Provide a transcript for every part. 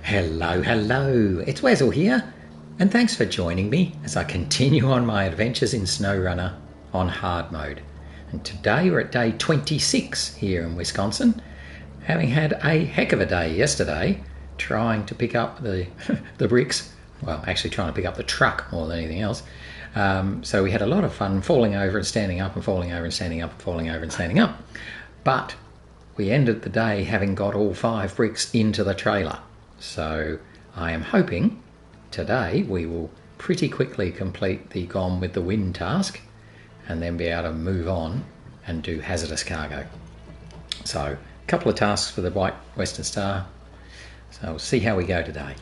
Hello, it's Wessel here, and thanks for joining me as I continue on my adventures in SnowRunner on hard mode. And today we're at day 26 here in Wisconsin, having had a heck of a day yesterday trying to pick up the bricks, well actually trying to pick up the truck more than anything else. So we had a lot of fun falling over and standing up and falling over and standing up and falling over and standing up. But we ended the day having got all 5 bricks into the trailer. So I am hoping today we will pretty quickly complete the Gone with the Wind task and then be able to move on and do Hazardous Cargo. So a couple of tasks for the White Western Star. So we'll see how we go today.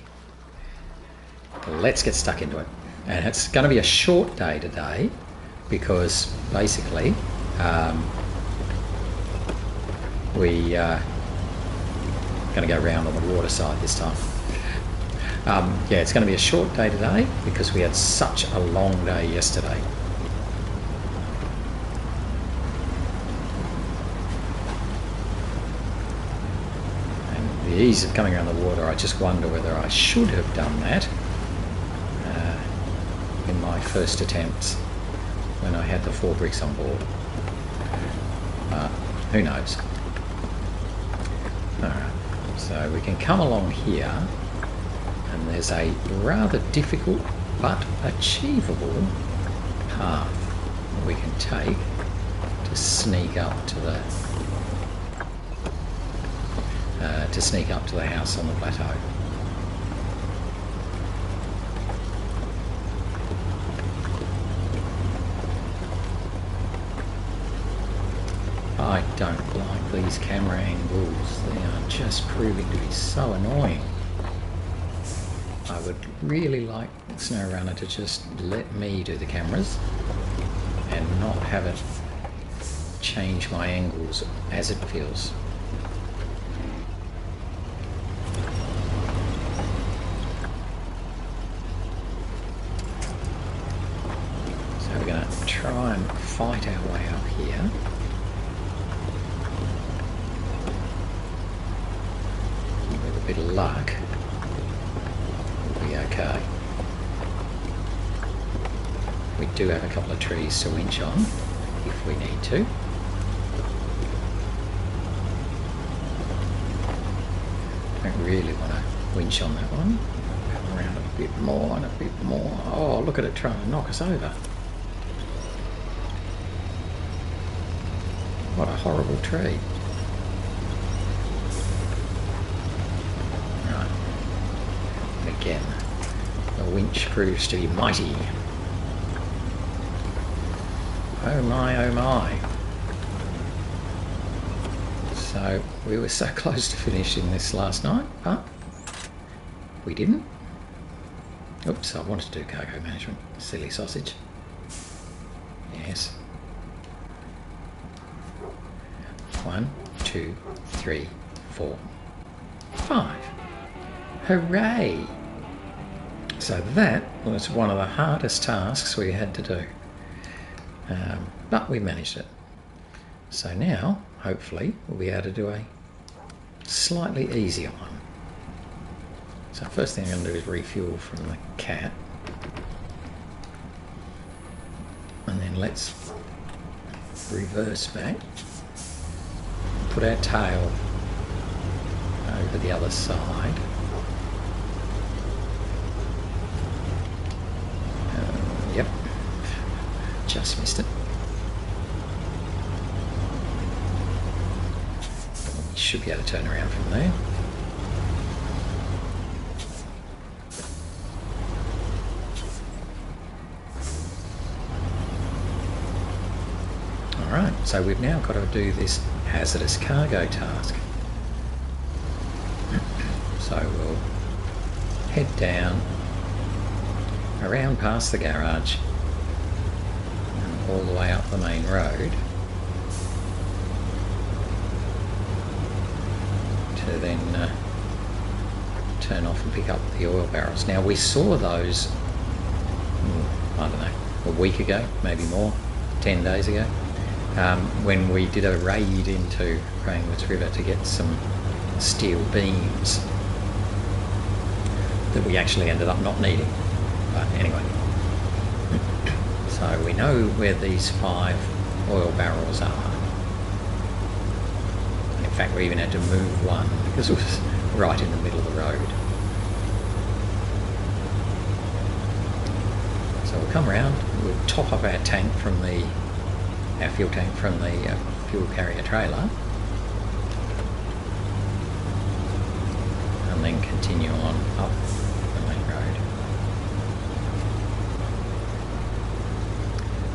Let's get stuck into it. And it's going to be a short day today because basically we going to go round on the water side this time. Yeah, it's going to be a short day today because we had such a long day yesterday. And the ease of coming around the water, I just wonder whether I should have done that in my first attempts when I had the 4 bricks on board. Who knows? Alright. So we can come along here, and there's a rather difficult but achievable path that we can take to sneak up to the house on the plateau. I don't like these camera angles, they are just proving to be so annoying. I would really like SnowRunner to just let me do the cameras and not have it change my angles as it feels. So we're going to try and fight our way up here. A bit of luck, we'll be okay. We do have a couple of trees to winch on if we need to. Don't really want to winch on that one. Come around a bit more and a bit more. Oh, look at it trying to knock us over. What a horrible tree. Again, the winch proves to be mighty. Oh my, oh my. So we were so close to finishing this last night, but we didn't. Oops, I wanted to do cargo management. Silly sausage. Yes. 1, 2, 3, 4, 5. Hooray! So that was one of the hardest tasks we had to do, but we managed it. So now, hopefully, we'll be able to do a slightly easier one. So first thing I'm going to do is refuel from the cat, and then let's reverse back, put our tail over the other side. Yep, just missed it. We should be able to turn around from there. Alright, so we've now got to do this hazardous cargo task. So we'll head down around past the garage and all the way up the main road to then turn off and pick up the oil barrels. Now we saw those, I don't know, a week ago, maybe more, 10 days ago, when we did a raid into Rainwoods River to get some steel beams. that we actually ended up not needing. But anyway, so we know where these 5 oil barrels are. And in fact, we even had to move one because it was right in the middle of the road. So we'll come around, we'll top up our tank from our fuel tank from the fuel carrier trailer, and then continue on up the main road.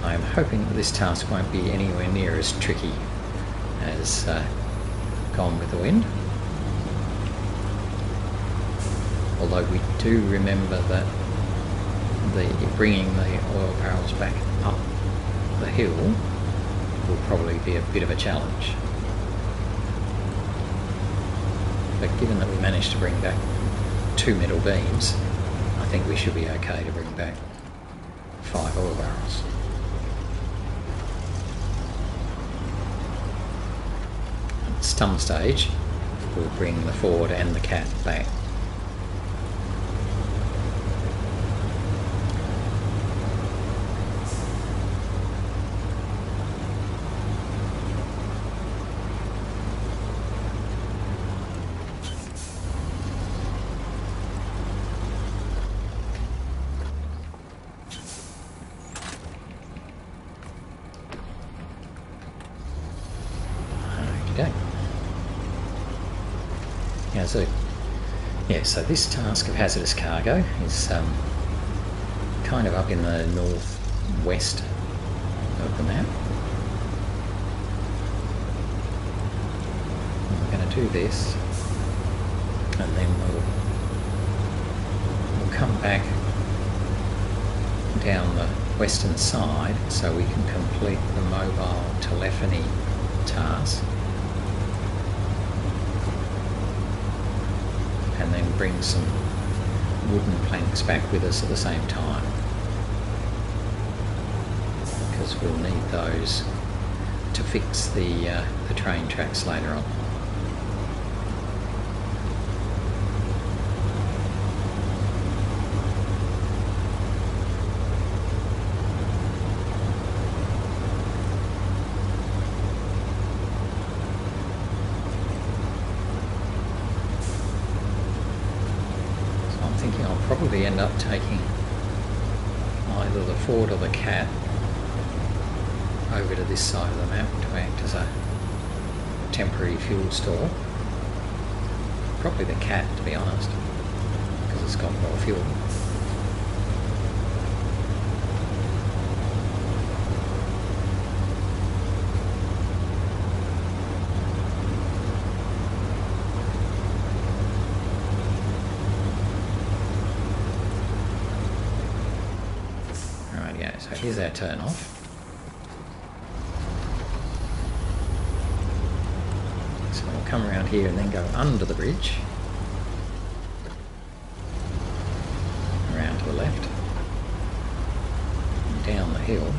I'm hoping that this task won't be anywhere near as tricky as Gone with the Wind. Although we do remember that bringing the oil barrels back up the hill will probably be a bit of a challenge. But given that we managed to bring back 2 middle beams, I think we should be okay to bring back 5 oil barrels. At some stage, we'll bring the Ford and the Cat back. So this task of hazardous cargo is kind of up in the northwest of the map. And we're going to do this, and then we'll come back down the western side so we can complete the mobile telephony task. And then bring some wooden planks back with us at the same time, because we'll need those to fix the train tracks later on. Probably end up taking either the Ford or the Cat over to this side of the map to act as a temporary fuel store. Probably the Cat, to be honest, because it's got more fuel. So here's our turn off. So we'll come around here and then go under the bridge, around to the left, and down the hill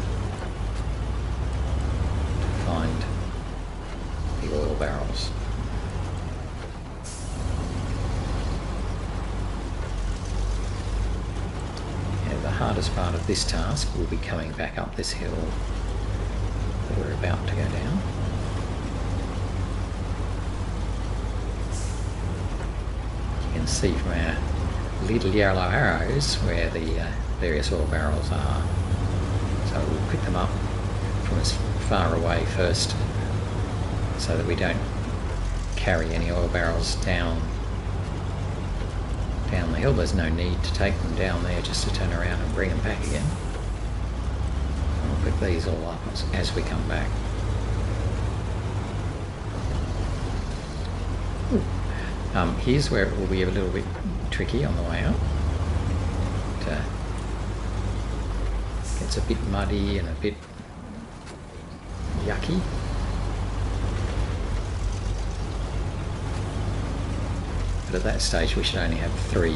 to find the oil barrels. The hardest part of this task will be coming back up this hill that we're about to go down. You can see from our little yellow arrows where the various oil barrels are. So we'll pick them up from as far away first so that we don't carry any oil barrels down the hill. There's no need to take them down there, just to turn around and bring them back again. And we'll pick these all up as we come back. Here's where it will be a little bit tricky on the way out. It gets a bit muddy and a bit yucky. But at that stage we should only have 3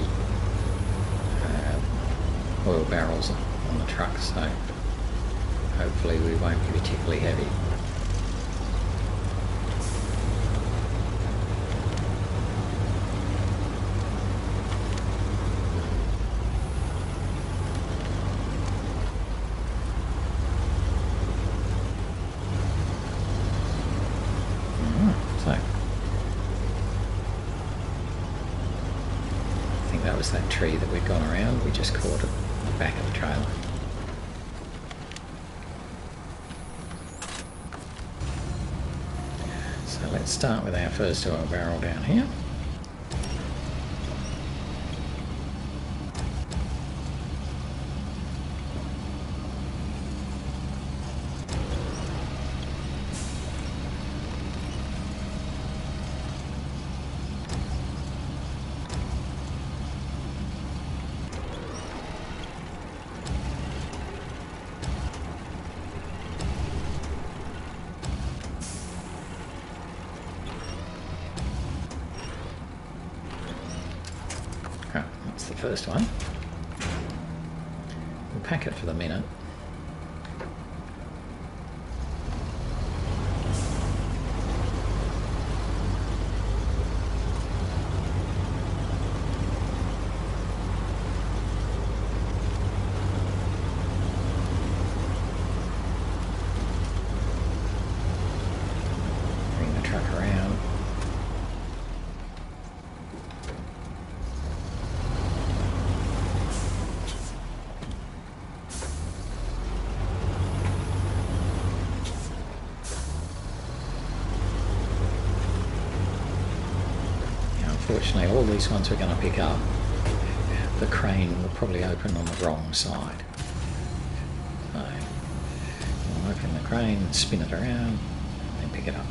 oil barrels on the truck, so hopefully we won't be particularly heavy. was that tree that we'd gone around. We just caught it at the back of the trailer. So let's start with our first oil barrel down here. Right, that's the first one. We'll pack it for the minute. Bring the truck around. Unfortunately, all these ones we're going to pick up, the crane will probably open on the wrong side. So we'll open the crane, spin it around, and then pick it up.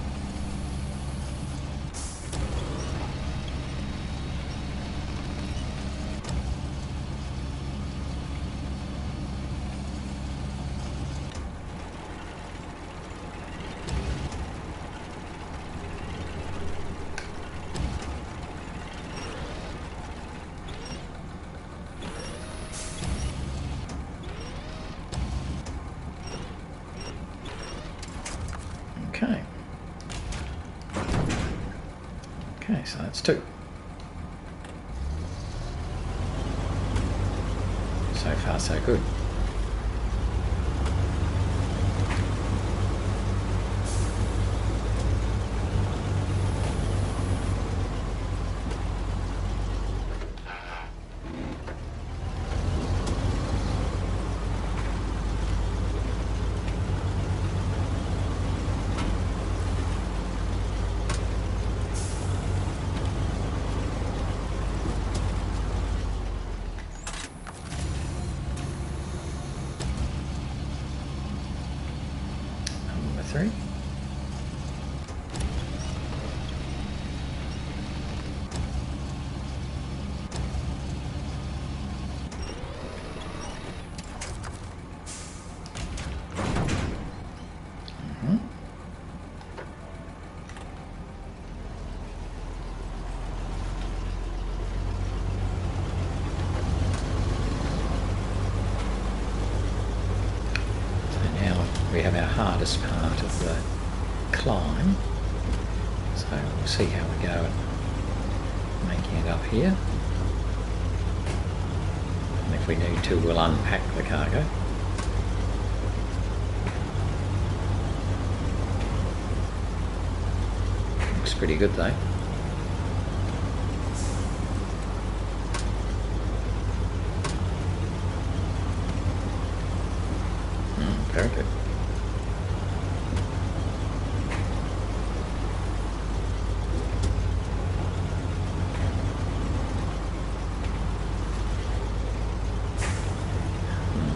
Okay. Okay, so that's two. So far, so good. Three. We have our hardest part of the climb, so we'll see how we go at making it up here, and if we need to we'll unpack the cargo. Looks pretty good though. Very good.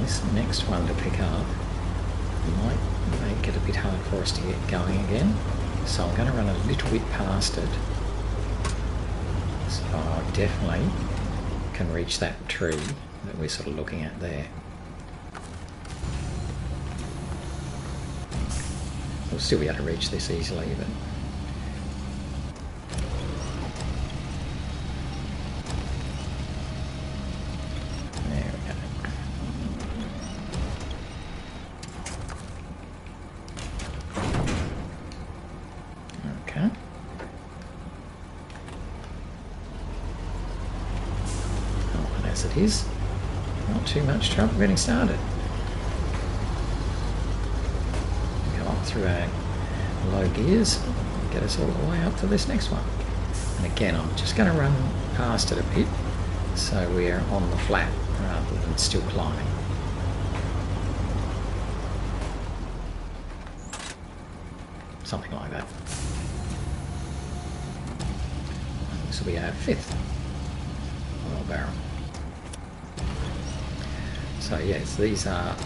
This next one to pick up might make it a bit hard for us to get going again, so I'm going to run a little bit past it, so I definitely can reach that tree that we're sort of looking at there. We'll still be able to reach this easily, but there we go. Okay. Oh, and as it is, not too much trouble getting started. Through our low gears, get us all the way up to this next one. And again, I'm just going to run past it a bit so we're on the flat rather than still climbing. Something like that. This will be our 5th oil barrel. So yes, these are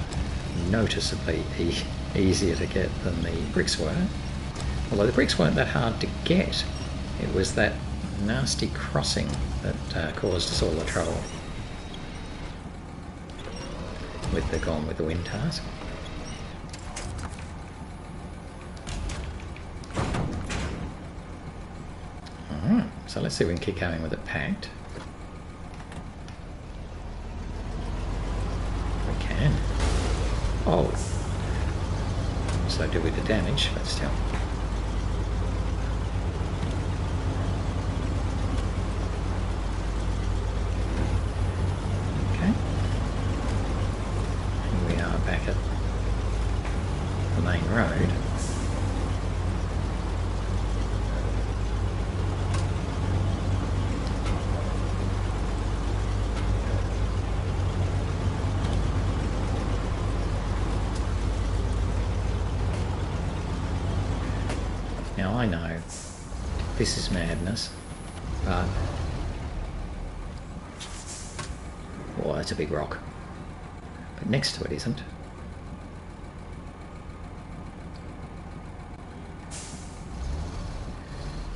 noticeably easier to get than the bricks were. Although the bricks weren't that hard to get, it was that nasty crossing that caused us all the trouble with the Gone with the Wind task. Alright, so let's see if we can keep going with it packed. We can. Oh! So do we the damage, but still. Okay. Here we are back at the main road. Now I know this is madness, but oh, that's a big rock. But next to it isn't.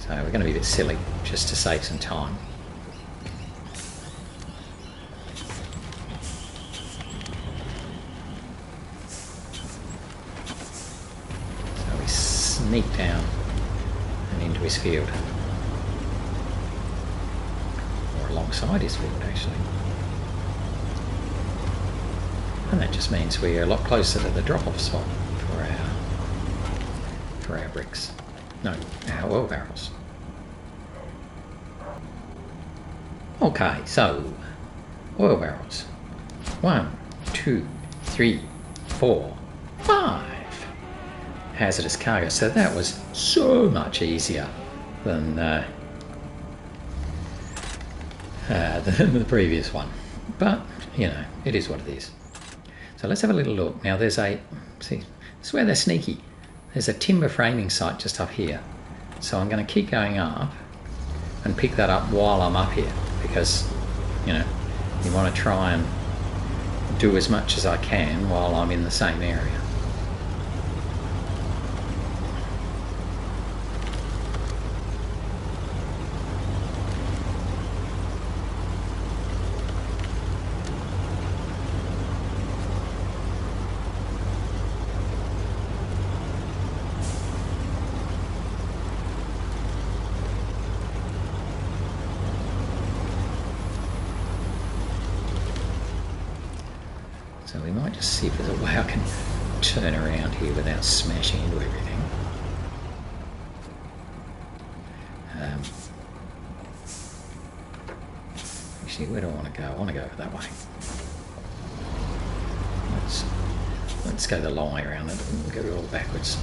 So we're going to be a bit silly just to save some time. So we sneak down into his field, or alongside his field actually, and that just means we're a lot closer to the drop-off spot for our bricks, no, our oil barrels. Okay, so oil barrels, 1, 2, 3, 4, 5. Hazardous cargo, so that was so much easier than the previous one, but you know, it is what it is. So let's have a little look. Now there's a, see, this is where they're sneaky. There's a timber framing site just up here, so I'm going to keep going up and pick that up while I'm up here, because you know, you want to try and do as much as I can while I'm in the same area. So we might just see if there's a way I can turn around here without smashing into everything. Actually, where do I want to go? I want to go that way. Let's go the long way around it and go all backwards.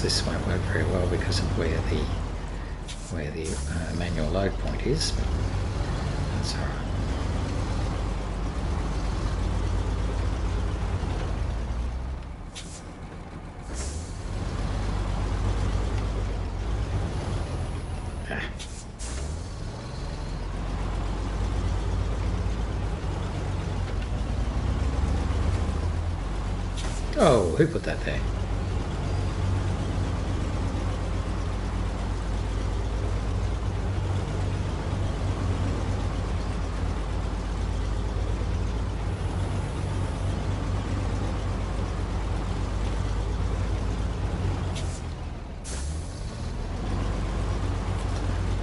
This won't work very well because of where the manual load point is, but that's all right. Oh, who put that there?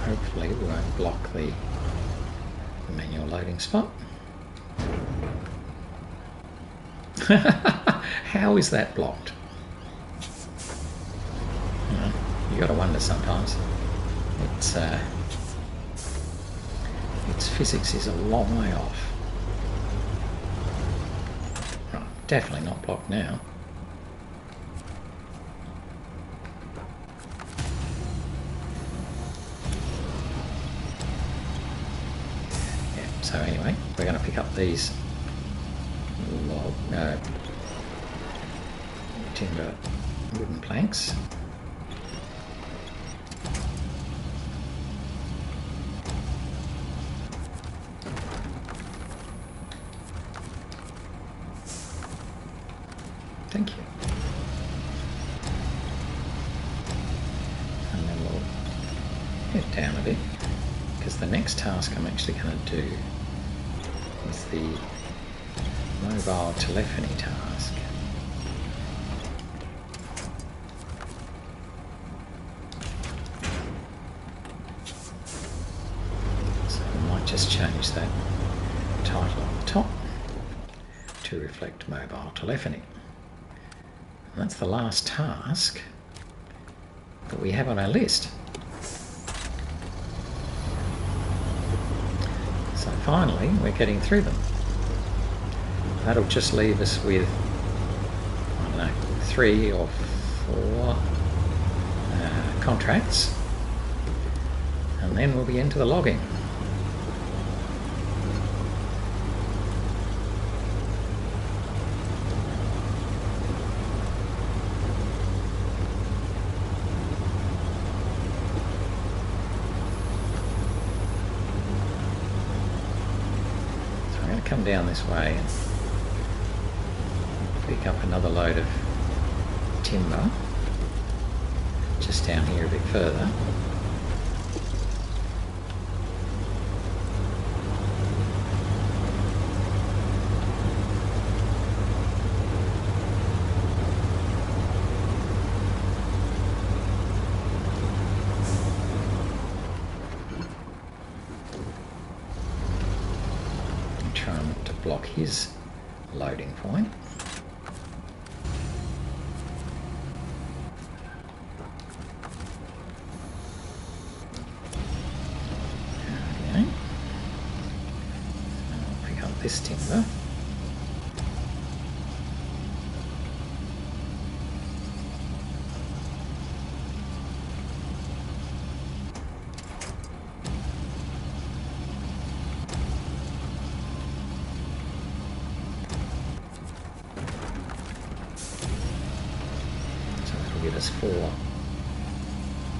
Hopefully we won't block the manual loading spot. How is that blocked? You got to wonder sometimes. Its physics is a long way off. Right, definitely not blocked now. Yeah, so anyway, we're going to pick up these timber wooden planks. Thank you. And then we'll head down a bit, because the next task I'm actually going to do is the mobile telephony task. So I might just change that title on the top to reflect mobile telephony. And that's the last task that we have on our list. So finally, we're getting through them. That'll just leave us with, I don't know, 3 or 4 contracts, and then we'll be into the logging. Come down this way and pick up another load of timber just down here a bit further. Block his loading point. Okay. I'll pick up this timber. Give us 4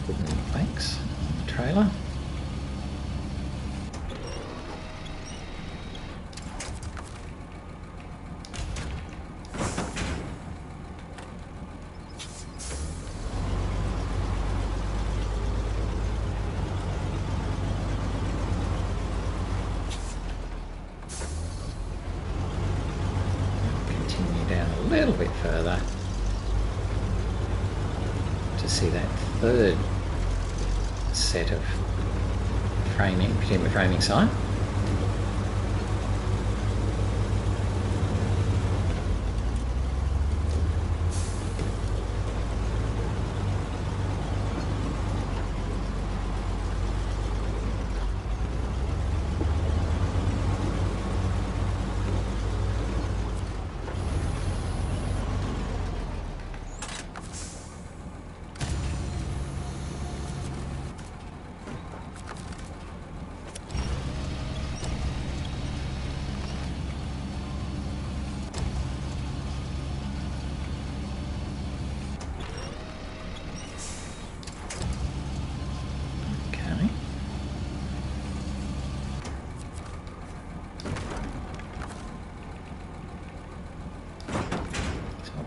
wooden planks on the trailer. Continue down a little bit further to see that 3rd set of framing, timber framing site.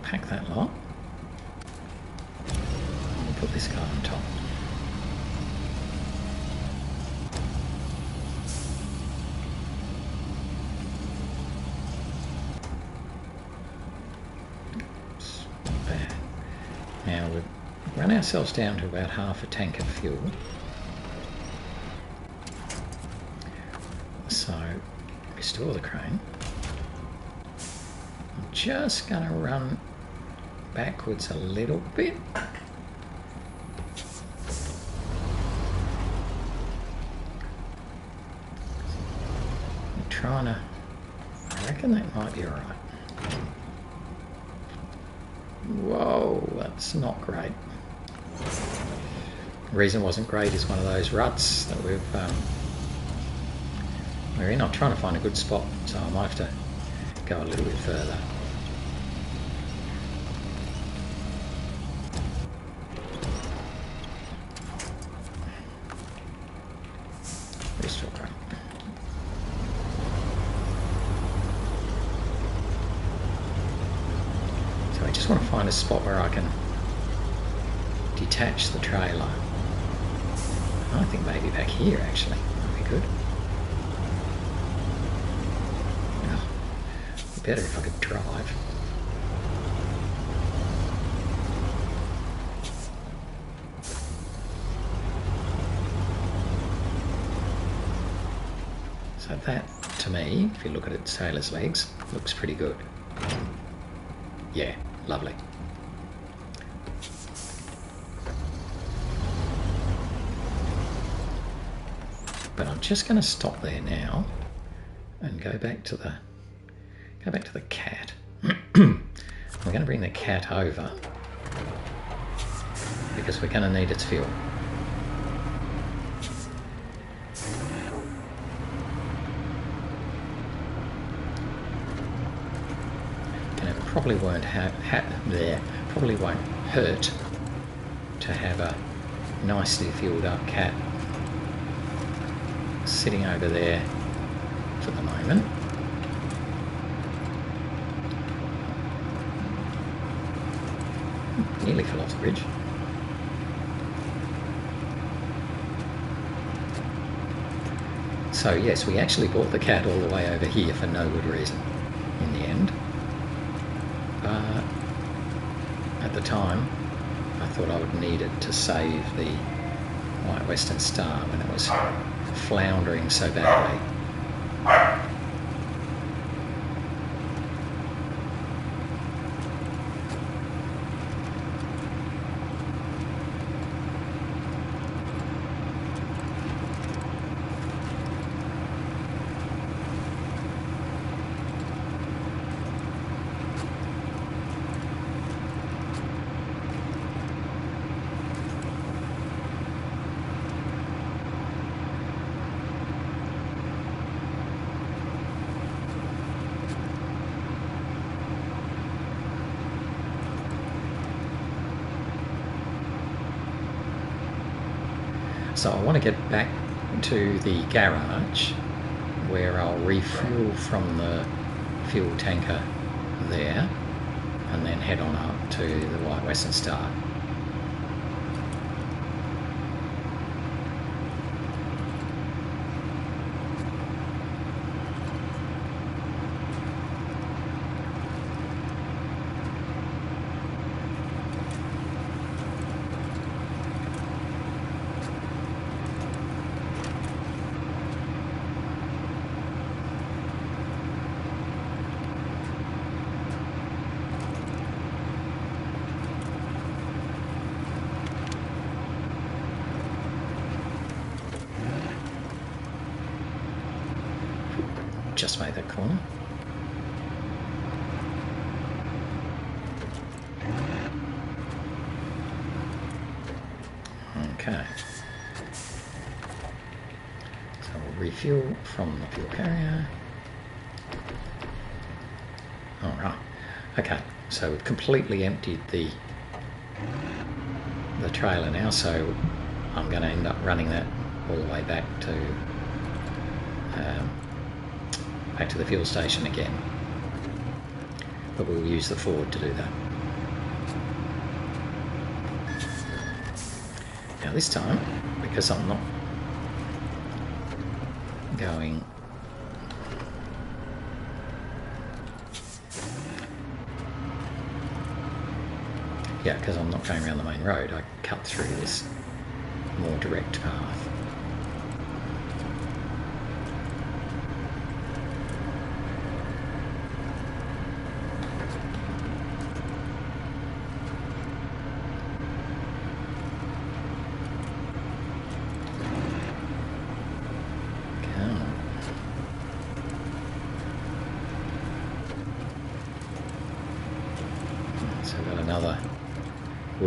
Pack that lot. We'll put this guy on top. Not bad. Now we've run ourselves down to about half a tank of fuel. So restore the crane. I'm just going to run backwards a little bit trying to... I reckon that might be alright. Whoa, that's not great. The reason it wasn't great is one of those ruts that we're in. I'm trying to find a good spot, so I might have to go a little bit further. So I just want to find a spot where I can detach the trailer. I think maybe back here actually would be good. Oh, it'd be better if I could drive. So that, to me, if you look at its sailor's legs, looks pretty good. Yeah, lovely. But I'm just going to stop there now and go back to the cat. We're going to bring the cat over because we're going to need its fuel. And it probably won't probably won't hurt to have a nicely fueled up cat sitting over there for the moment. Nearly fell off the bridge. So yes, we actually brought the cat all the way over here for no good reason in the end. But at the time I thought I would need it to save the White Western Star when it was floundering so badly. So I want to get back to the garage where I'll refuel from the fuel tanker there and then head on up to the White Western Star. Just made that corner. Okay. So we'll refuel from the fuel carrier. Alright. Okay, so we've completely emptied the trailer now, so I'm going to end up running that all the way back to the fuel station again, but we'll use the Ford to do that. Now this time, because I'm not going because I'm not going around the main road, I cut through this more direct path.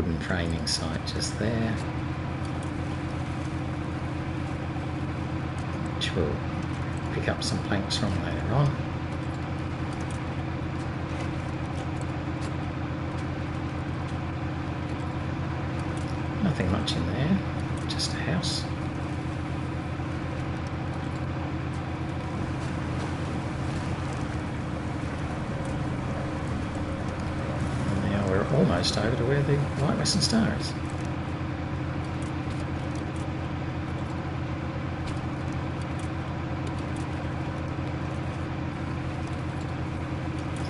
wooden framing site just there, which we'll pick up some planks from later on. Nothing much in there, just a house. And now we're almost over to where the White Western Star is. So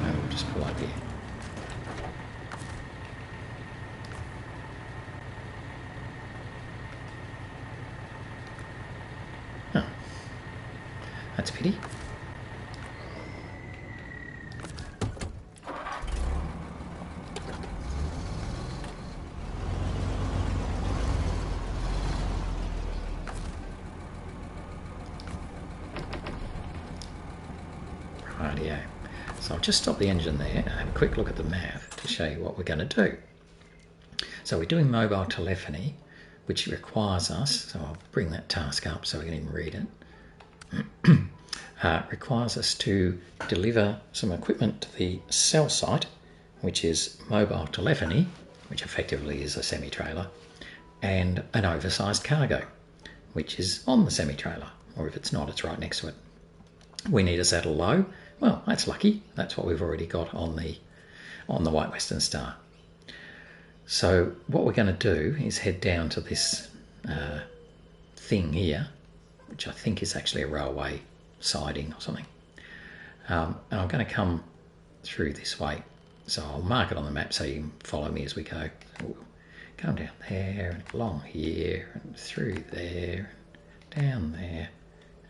we'll just pull up here. That's a pity. Rightio. So I'll just stop the engine there and have a quick look at the map to show you what we're going to do. So we're doing mobile telephony, which requires us, so I'll bring that task up so we can even read it. Requires us to deliver some equipment to the cell site, which is mobile telephony, which effectively is a semi-trailer, and an oversized cargo, which is on the semi-trailer, or if it's not, it's right next to it. We need a saddle low. Well, that's lucky. That's what we've already got on the White Western Star. So what we're going to do is head down to this thing here, which I think is actually a railway siding or something. And I'm going to come through this way. So I'll mark it on the map so you can follow me as we go. So we'll come down there and along here and through there, and down there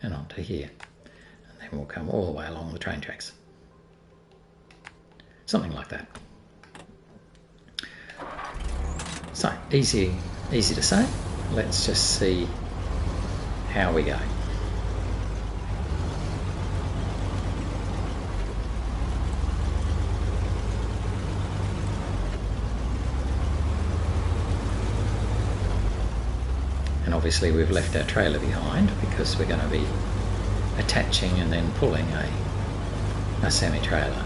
and onto here. And then we'll come all the way along the train tracks. Something like that. So, easy to say. Let's just see how we go. And obviously we've left our trailer behind because we're going to be attaching and then pulling a semi-trailer.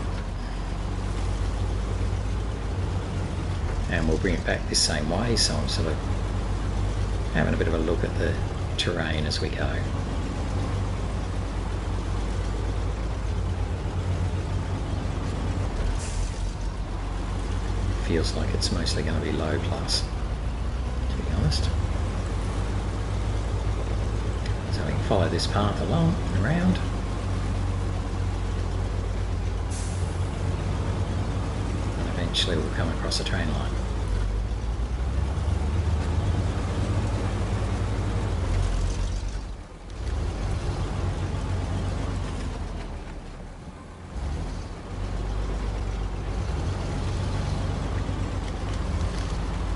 And we'll bring it back this same way, so I'm sort of having a bit of a look at the terrain as we go. Feels like it's mostly going to be low plus, to be honest. So we can follow this path along and around. And eventually we'll come across a train line.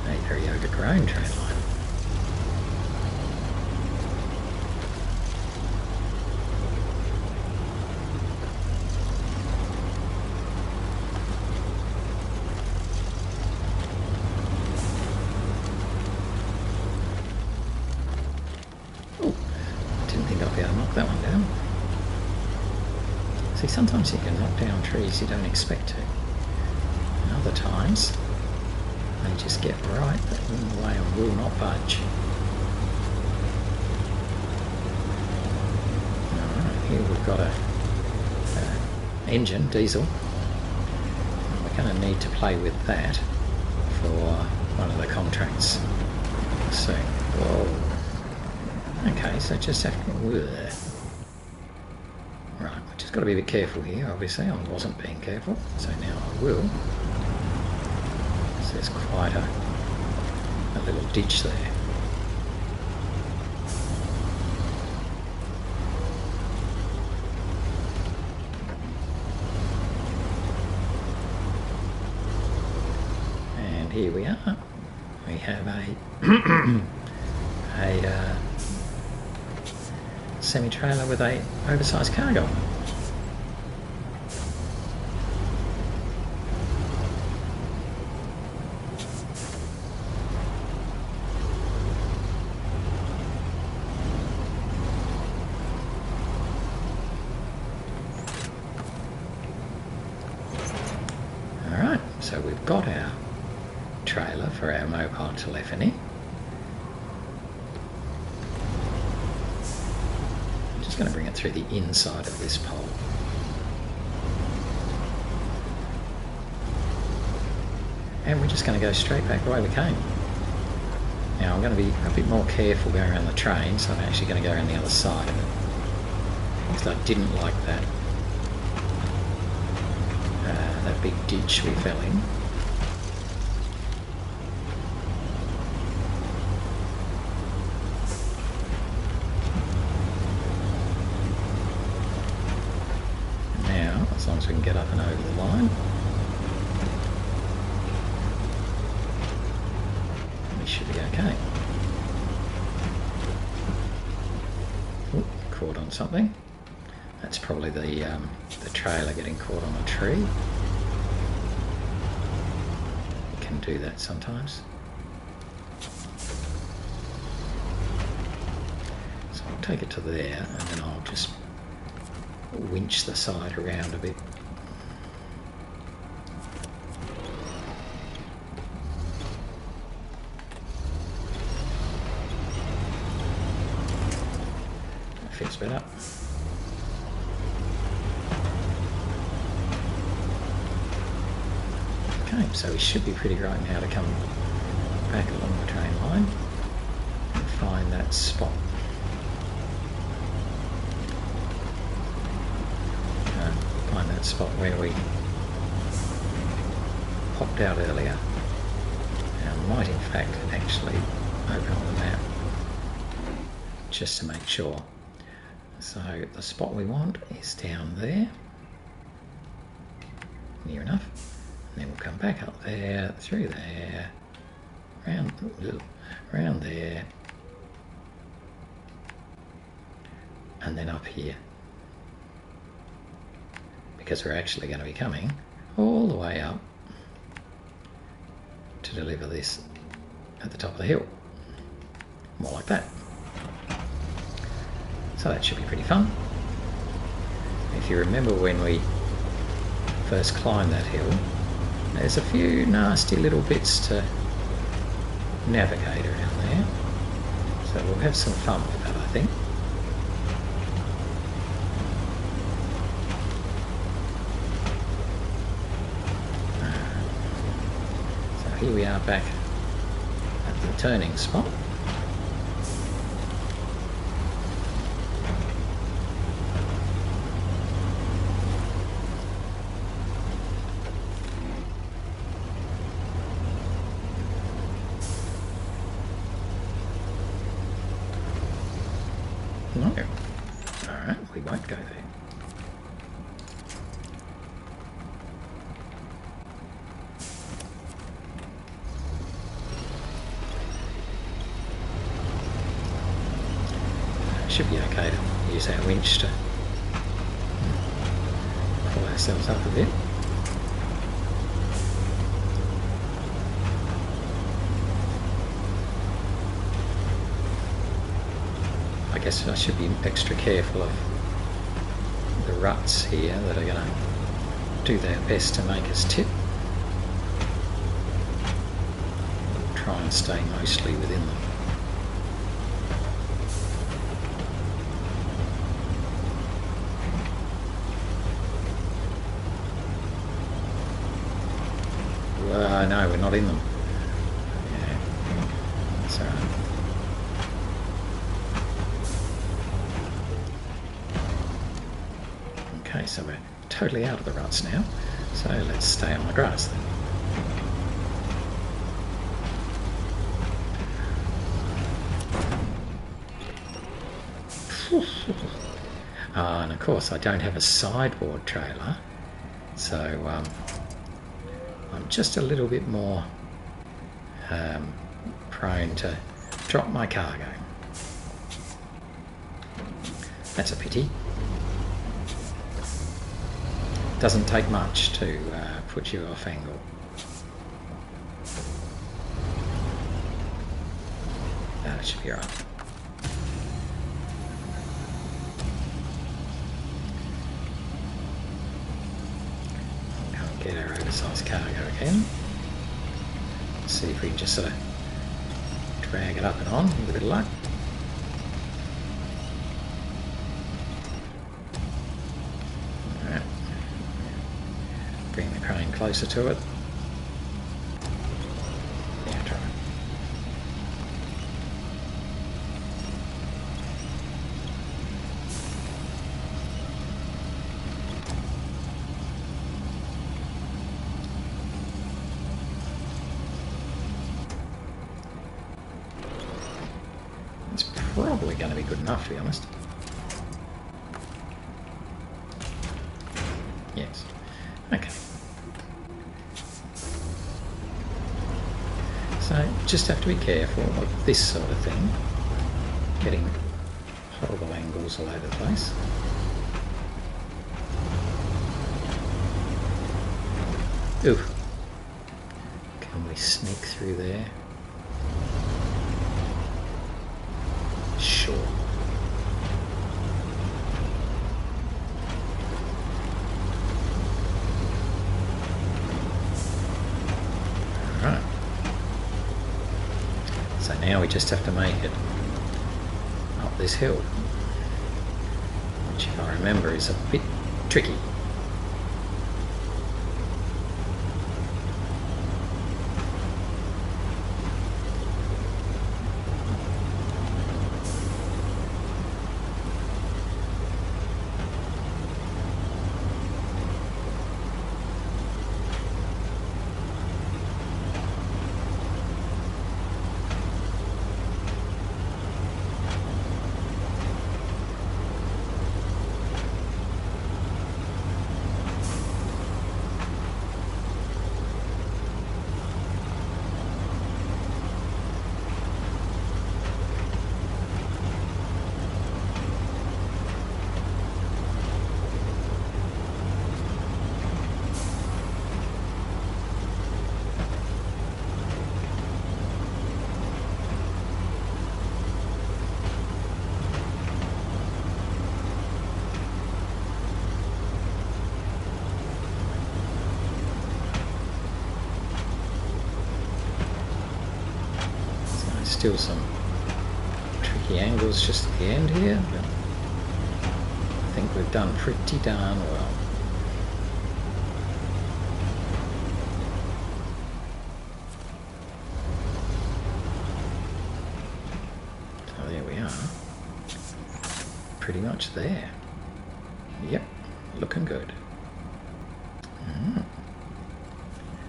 A very overgrown train line. That one down. See, sometimes you can knock down trees you don't expect to. And other times, they just get right in the way and will not budge. Alright, here we've got a engine, diesel. And we're going to need to play with that for one of the contracts soon. Whoa. Okay, so just have to... Right, we've just got to be a bit careful here, obviously. I wasn't being careful, so now I will. So there's quite a little ditch there. And here we are. We have a semi-trailer with a oversized cargo. So we've got our trailer for our mobile telephony. I'm just going to bring it through the inside of this pole. And we're just going to go straight back the way we came. Now I'm going to be a bit more careful going around the train, so I'm actually going to go around the other side of it. Because I didn't like that big ditch we fell in. Now, as long as we can get up and over the line, we should be okay. Ooh, caught on something. That's probably the trailer getting caught on a tree. It can do that sometimes. So I'll take it to there and then I'll just winch the side around a bit. That fits better. Okay, so we should be pretty right now to come back along the train line and find that spot. Find that spot where we popped out earlier. Now I might in fact actually open up the map just to make sure. So the spot we want is down there, near enough. And then we'll come back up there, through there, round there, and then up here. Because we're actually going to be coming all the way up to deliver this at the top of the hill. More like that. So that should be pretty fun. If you remember when we first climbed that hill, there's a few nasty little bits to navigate around there. So we'll have some fun with that, I think. So here we are back at the turning spot. No. Alright, we won't go there. Should be okay to use our winch to pull ourselves up a bit. I guess I should be extra careful of the ruts here that are going to do their best to make us tip. Try and stay mostly within them. No, we're not in them. Yeah, that's alright. Okay, so we're totally out of the ruts now, so let's stay on the grass then. And of course I don't have a sideboard trailer, so I'm just a little bit more prone to drop my cargo. That's a pity. Doesn't take much to put you off angle. That should be right. Get our oversized cargo again. Let's see if we can just sort of drag it up and on with a bit of luck. Alright. Bring the crane closer to it. Yeah, try it. Probably going to be good enough, to be honest. Yes. Okay. So just have to be careful of this sort of thing. Getting horrible angles all over the place. Ooh. Can we sneak through there? Sure. Alright. So now we just have to make it up this hill, which if I remember is a bit tricky. Still some tricky angles just at the end here, but I think we've done pretty darn well. So there we are, pretty much there. Yep, looking good.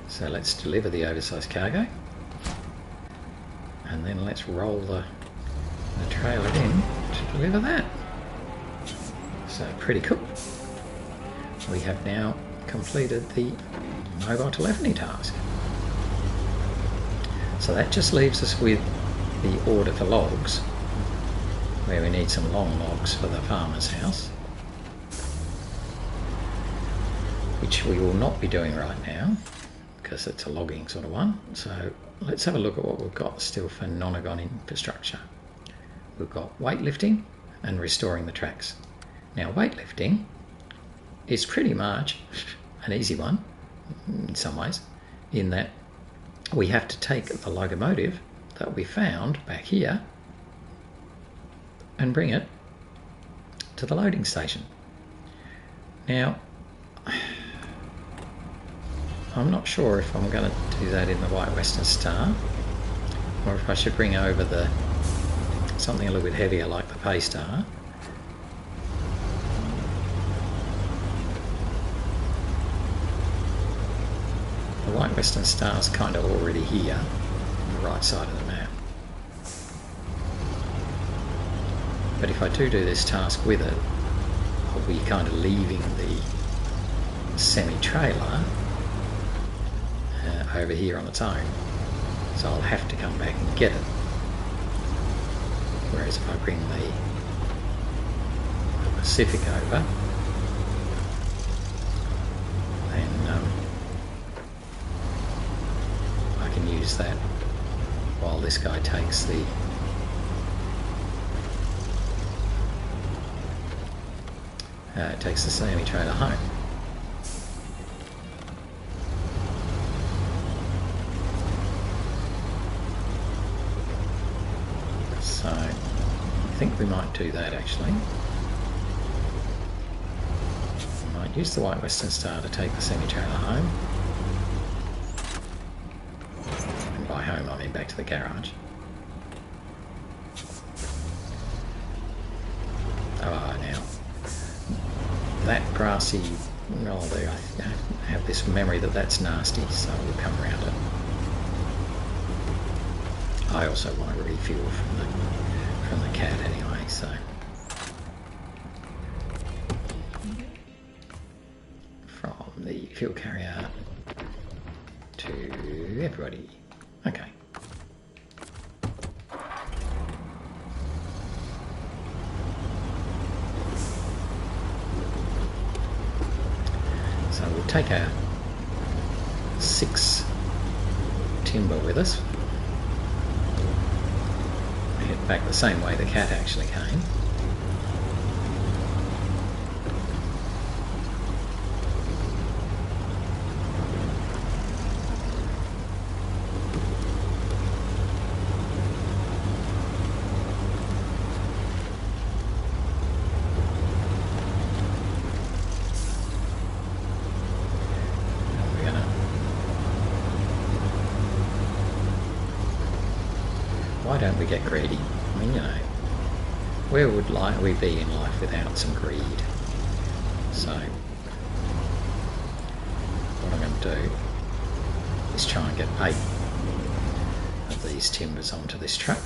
So let's deliver the oversized cargo. And then let's roll the trailer in to deliver that. So pretty cool. We have now completed the mobile telephony task. So that just leaves us with the order for logs, where we need some long logs for the farmer's house, which we will not be doing right now because it's a logging sort of one. So let's have a look at what we've got still for non-agon infrastructure. We've got weightlifting and restoring the tracks. Now weightlifting is pretty much an easy one in some ways, in that we have to take the locomotive that we found back here and bring it to the loading station. Now I'm not sure if I'm going to do that in the White Western Star, or if I should bring over something a little bit heavier like the Pay Star. The White Western Star is kind of already here on the right side of the map. But if I do this task with it, I'll be kind of leaving the semi-trailer over here on its own, so I'll have to come back and get it. Whereas if I bring the Pacific over, then I can use that while this guy takes the semi-trailer home. think we might do that actually. We might use the White Western Star to take the semi-trailer home. And by home I mean back to the garage. Oh, now that grassy roll there, I have this memory that that's nasty, so we'll come around it. I also want to refuel from the cat anyway, so from the fuel carrier to everybody. Okay. So we'll take our 6 timber with us. Head back the same way the cat actually came. Why don't we get greedy? I mean, you know, where would we be in life without some greed? So, what I'm going to do is try and get 8 of these timbers onto this truck.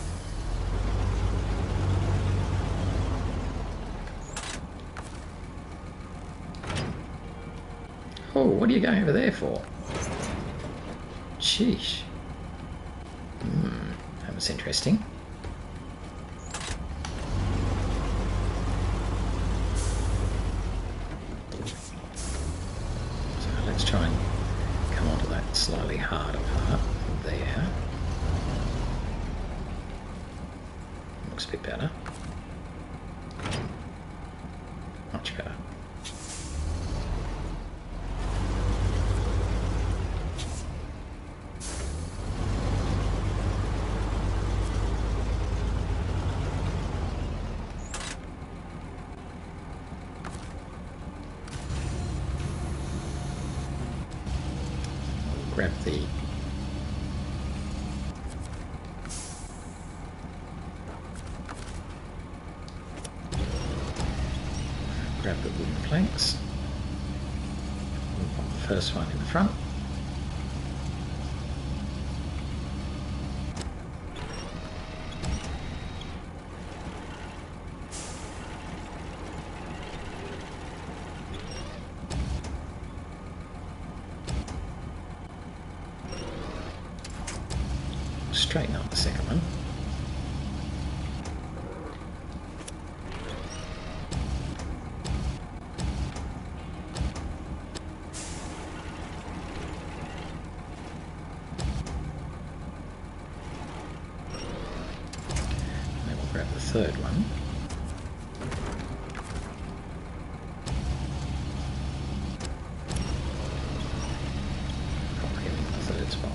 Oh, what are you going over there for? Sheesh. That was interesting. So let's try and come onto that slightly harder part there. Looks a bit better. Much better. Grab the wooden planks. We'll pop the first one in the front. Straighten up the second one. And then we'll grab the third one. Pop him in the third spot.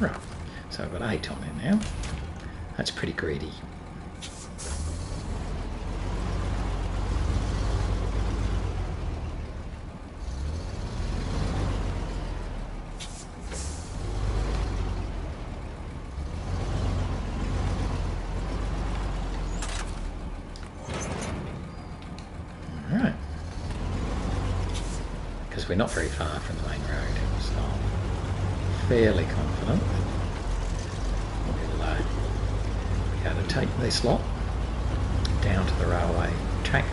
Right, so I've got 8 on there now. That's pretty greedy. Alright. Because we're not very far from the main road, so fairly confident we'll be able to take this lot down to the railway track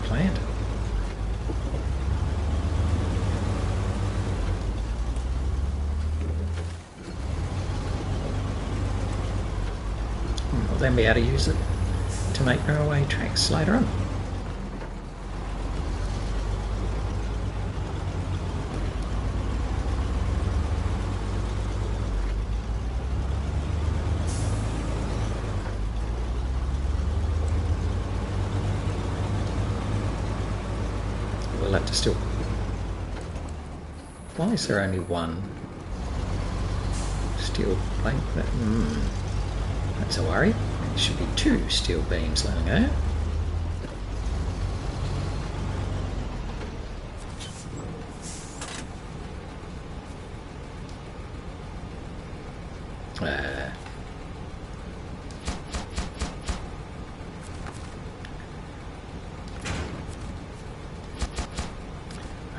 plant. We'll then be able to use it to make railway tracks later on. it'll have to still... Why is there only one steel plank? That's a worry. There should be two steel beams laying out.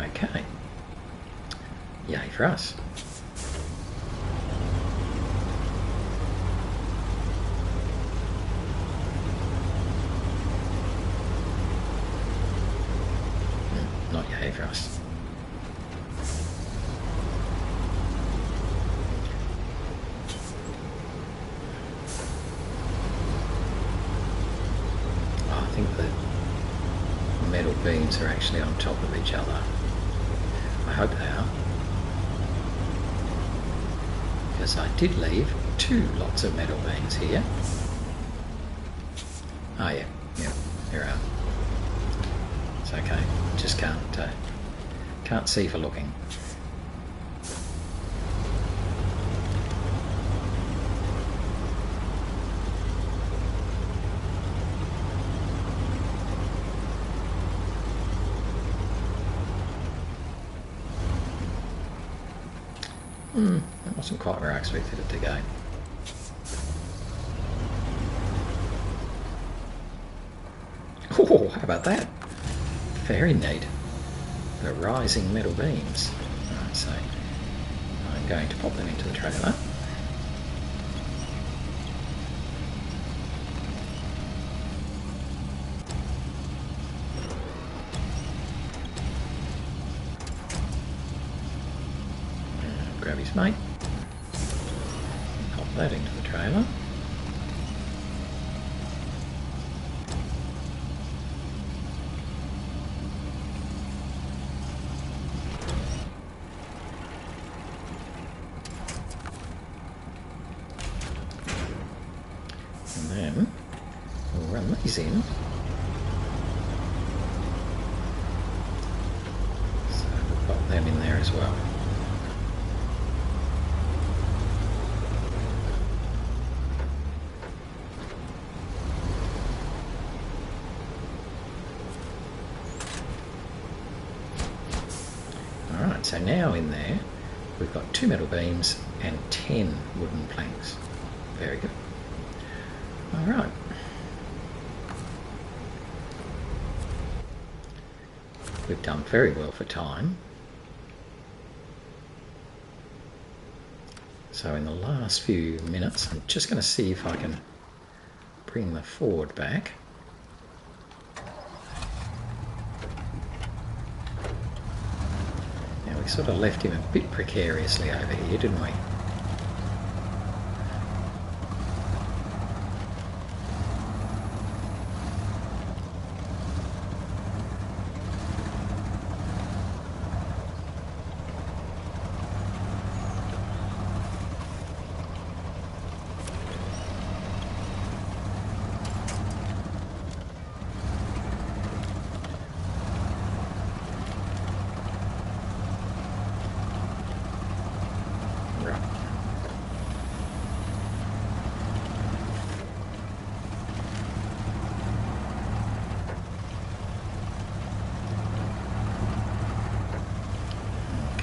Okay. Yay for us. Not yay for us. I think the metal beams are actually on top of each other. I hope they are. Because I did leave two lots of metal beams here. Oh yeah, there are. It's okay. Just can't see for looking. That wasn't quite where I expected it to go. Oh, how about that? Very neat. The rising metal beams. Right, so I'm going to pop them into the trailer. Grab his mate. Pop that into the trailer. And then we'll run these in. So we'll pop them in there as well. Alright, so now in there we've got 2 metal beams and 10 wooden planks. Very good. Alright. We've done very well for time. So in the last few minutes, I'm just going to see if I can bring the Ford back. Now we sort of left him a bit precariously over here, didn't we?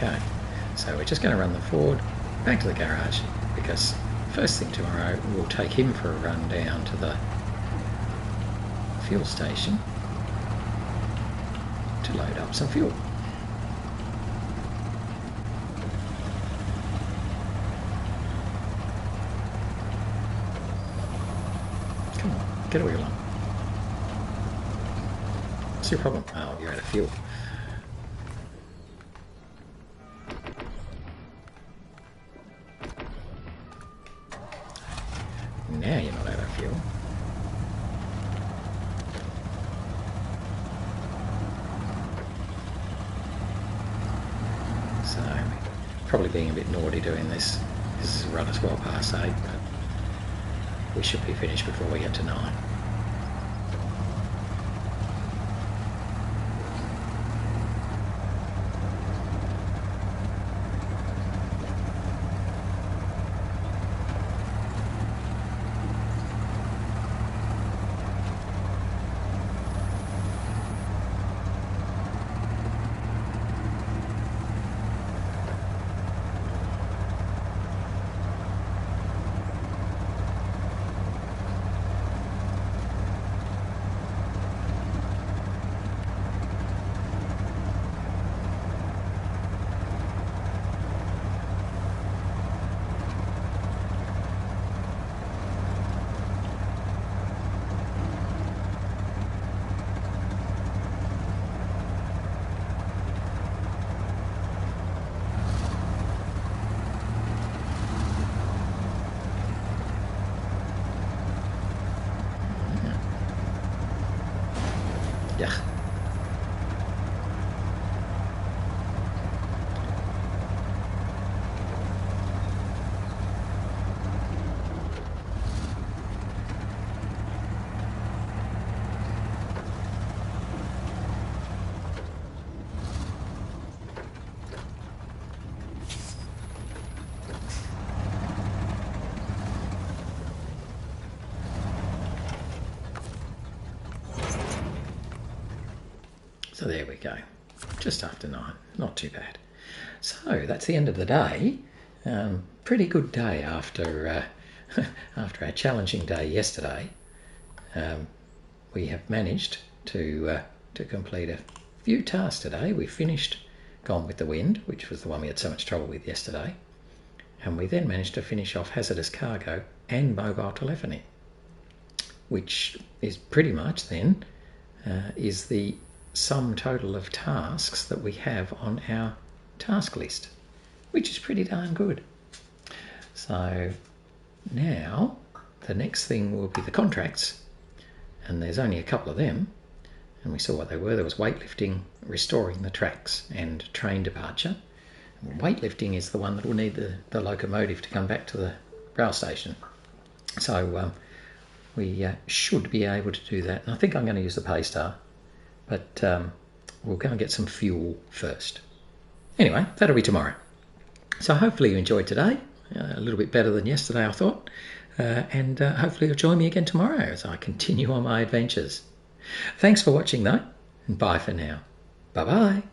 Okay, so we're just going to run the Ford back to the garage because first thing tomorrow we'll take him for a run down to the fuel station to load up some fuel. Come on, get a wheel on. What's your problem? Oh, you're out of fuel. Now you're not out of fuel. So, probably being a bit naughty doing this. This is run us well past 8, but we should be finished before we get to 9. Yeah. So there we go, just after 9, not too bad. So that's the end of the day. Pretty good day after after our challenging day yesterday. We have managed to complete a few tasks today. We finished Gone with the Wind, which was the one we had so much trouble with yesterday, and we then managed to finish off Hazardous Cargo and Mobile Telephony, which is pretty much then is the sum total of tasks that we have on our task list, which is pretty darn good. So now the next thing will be the contracts, and there's only a couple of them, and we saw what they were. There was weightlifting, restoring the tracks, and train departure. Weightlifting is the one that will need the locomotive to come back to the rail station. So we should be able to do that. And I think I'm going to use the Paystar, but we'll go and get some fuel first. Anyway, that'll be tomorrow. So hopefully you enjoyed today. A little bit better than yesterday, I thought. And hopefully you'll join me again tomorrow as I continue on my adventures. Thanks for watching though, and bye for now. Bye-bye.